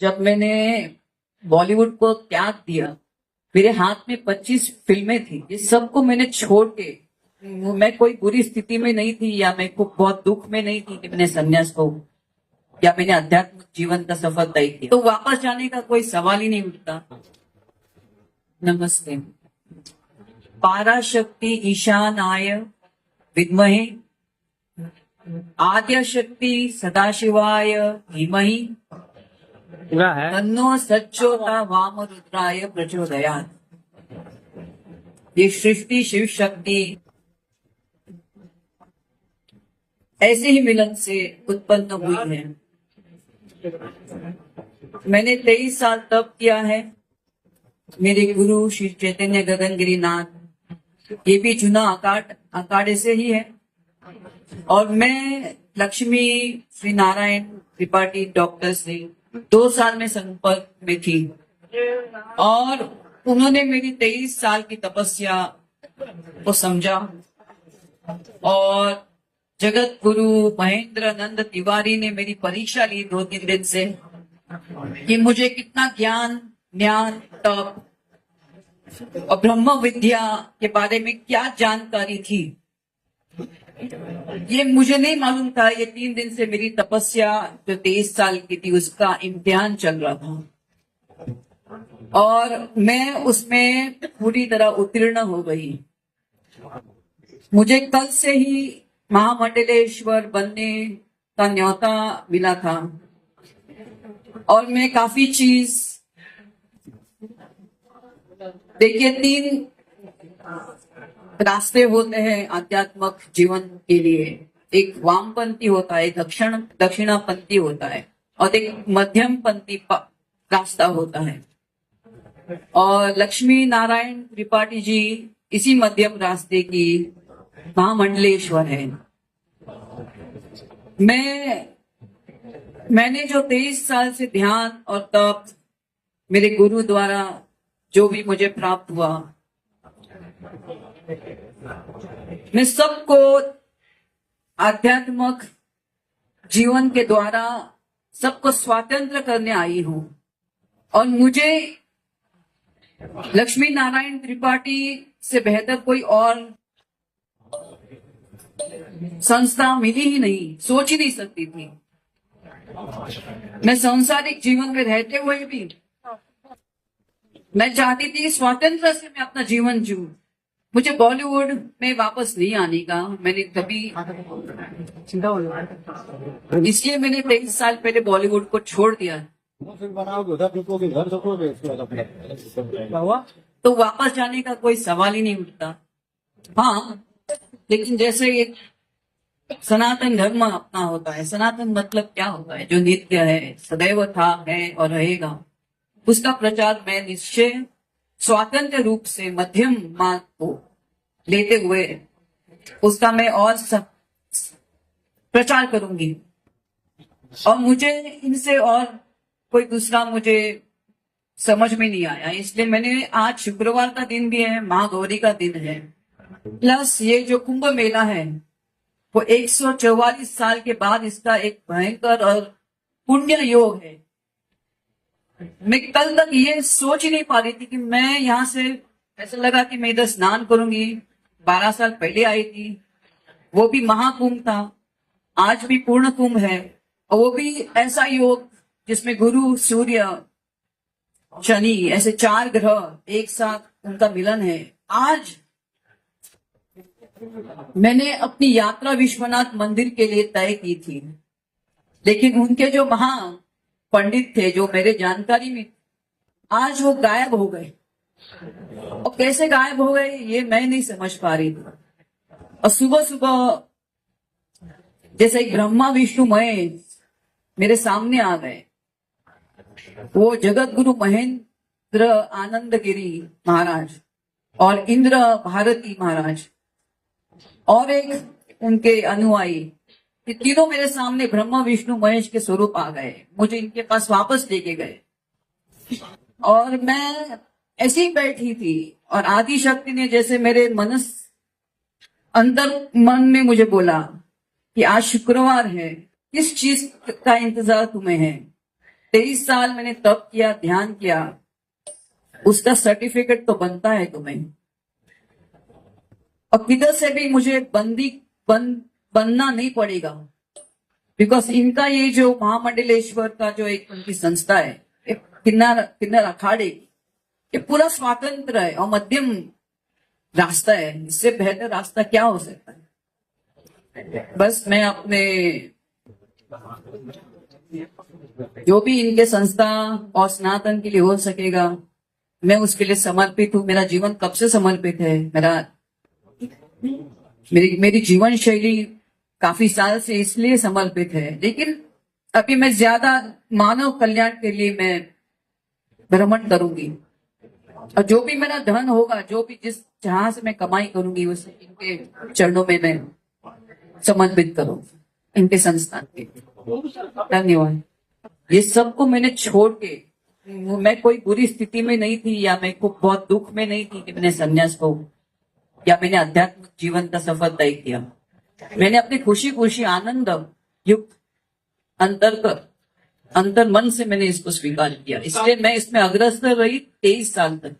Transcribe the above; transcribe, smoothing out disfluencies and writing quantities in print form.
जब मैंने बॉलीवुड को त्याग दिया, मेरे हाथ में 25 फिल्में थी। ये सबको मैंने छोड़ के, मैं कोई बुरी स्थिति में नहीं थी या मैं को बहुत दुख में नहीं थी कि मैंने संन्यास को या मैंने आध्यात्मिक जीवन का सफर तय किया, तो वापस जाने का कोई सवाल ही नहीं उठता। नमस्ते। पाराशक्ति ईशानाय विद्महे आद्य शक्ति सदाशिवाय धीमहि तन्नो सच्चोता वाम रुद्राय प्रचोदयात्। ये सृष्टि शिव शक्ति ऐसे ही मिलन से उत्पन्न हुई है। मैंने 23 साल तप किया है। मेरे गुरु श्री चैतन्य गगनगिरी नाथ, ये भी चुना अखाड़े से ही है। और मैं लक्ष्मी श्री नारायण त्रिपाठी डॉक्टर से 2 साल में संपर्क में थी और उन्होंने मेरी 23 साल की तपस्या को समझा। और जगत गुरु महेंद्र नंद तिवारी ने मेरी परीक्षा ली 2-3 दिन से कि मुझे कितना ज्ञान तप और ब्रह्म विद्या के बारे में क्या जानकारी थी, ये मुझे नहीं मालूम था। ये 3 दिन से मेरी तपस्या जो 23 साल की थी उसका इम्तिहान चल रहा था और मैं उसमें पूरी तरह उत्तीर्ण हो गई। मुझे कल से ही महामंडलेश्वर बनने का न्योता मिला था और मैं काफी चीज देखिए, 3 रास्ते होते हैं आध्यात्मिक जीवन के लिए। एक वामपंथी होता है, एक दक्षिणापंथी होता है और एक मध्यमपंथी रास्ता होता है। और लक्ष्मी नारायण त्रिपाठी जी इसी मध्यम रास्ते की महामंडलेश्वर है। मैंने जो 23 साल से ध्यान और तप मेरे गुरु द्वारा जो भी मुझे प्राप्त हुआ, मैं सबको आध्यात्मिक जीवन के द्वारा सबको स्वतंत्र करने आई हूं। और मुझे लक्ष्मी नारायण त्रिपाठी से बेहतर कोई और संस्था मिली ही नहीं, सोच ही नहीं सकती थी। मैं सांसारिक जीवन में रहते हुए भी मैं चाहती थी स्वतंत्र से मैं अपना जीवन जीऊं। मुझे बॉलीवुड में वापस नहीं आने का मैंने कभी, इसलिए मैंने 23 साल पहले बॉलीवुड को छोड़ दिया। तो वापस जाने का कोई सवाल ही नहीं उठता। हाँ, लेकिन जैसे एक सनातन धर्म अपना होता है, सनातन मतलब क्या होता है? जो नित्य है, सदैव था, है और रहेगा, उसका प्रचार मैं निश्चय स्वतंत्र रूप से मध्यम मार्ग को लेते हुए उसका मैं और प्रचार करूंगी। और मुझे इनसे और कोई दूसरा मुझे समझ में नहीं आया, इसलिए मैंने, आज शुक्रवार का दिन भी है, महागौरी का दिन है, प्लस ये जो कुंभ मेला है वो 144 साल के बाद इसका एक भयंकर और पुण्य योग है। मैं कल तक ये सोच ही नहीं पा रही थी कि मैं यहाँ से, ऐसा लगा कि मैं इधर स्नान करूंगी। 12 साल पहले आई थी, वो भी महाकुंभ था, आज भी पूर्ण कुंभ है और वो भी ऐसा योग जिसमें गुरु सूर्य शनि ऐसे 4 ग्रह एक साथ उनका मिलन है। आज मैंने अपनी यात्रा विश्वनाथ मंदिर के लिए तय की थी, लेकिन उनके जो महा पंडित थे जो मेरे जानकारी में, आज वो गायब हो गए। और कैसे गायब हो गए ये मैं नहीं समझ पा रही थी। और सुबह सुबह जैसे एक ब्रह्मा विष्णु महेश मेरे सामने आ गए। वो जगत गुरु महेंद्र आनंद गिरी महाराज और इंद्र भारती महाराज और एक उनके अनुयायी, ये तीनों मेरे सामने ब्रह्मा विष्णु महेश के स्वरूप आ गए। मुझे इनके पास वापस लेके गए और मैं ऐसी ही बैठी थी और आदि शक्ति ने जैसे मेरे अंदर मन में मुझे बोला कि आज शुक्रवार है, किस चीज का इंतजार तुम्हें है? 23 साल मैंने तप किया, ध्यान किया, उसका सर्टिफिकेट तो बनता है तुम्हें। और किधर से भी मुझे बनना नहीं पड़ेगा, बिकॉज इनका ये जो महामंडलेश्वर का जो एक उनकी संस्था है, किन्नर अखाड़े, ये पूरा स्वातंत्र है और मध्यम रास्ता है। इससे बेहतर रास्ता क्या हो सकता है। बस मैं अपने जो भी इनके संस्था और सनातन के लिए हो सकेगा, मैं उसके लिए समर्पित हूँ। मेरा जीवन कब से समर्पित है। मेरी जीवन शैली काफी साल से इसलिए समर्पित है, लेकिन अभी मैं ज्यादा मानव कल्याण के लिए मैं भ्रमण करूंगी। और जो भी मेरा धन होगा, जो भी जहां से मैं कमाई करूंगी, उसे इनके चरणों में मैं समर्पित करूंगी, इनके संस्थान के। धन्यवाद। ये सबको मैंने छोड़ के, मैं कोई बुरी स्थिति में नहीं थी या मैं को बहुत दुख में नहीं थी कि मैंने संन्यास को या मैंने आध्यात्मिक जीवन का सफर तय किया। मैंने अपनी खुशी आनंद युक्त अंतर मन से मैंने इसको स्वीकार किया। इसलिए मैं इसमें अग्रसर रही 23 साल तक।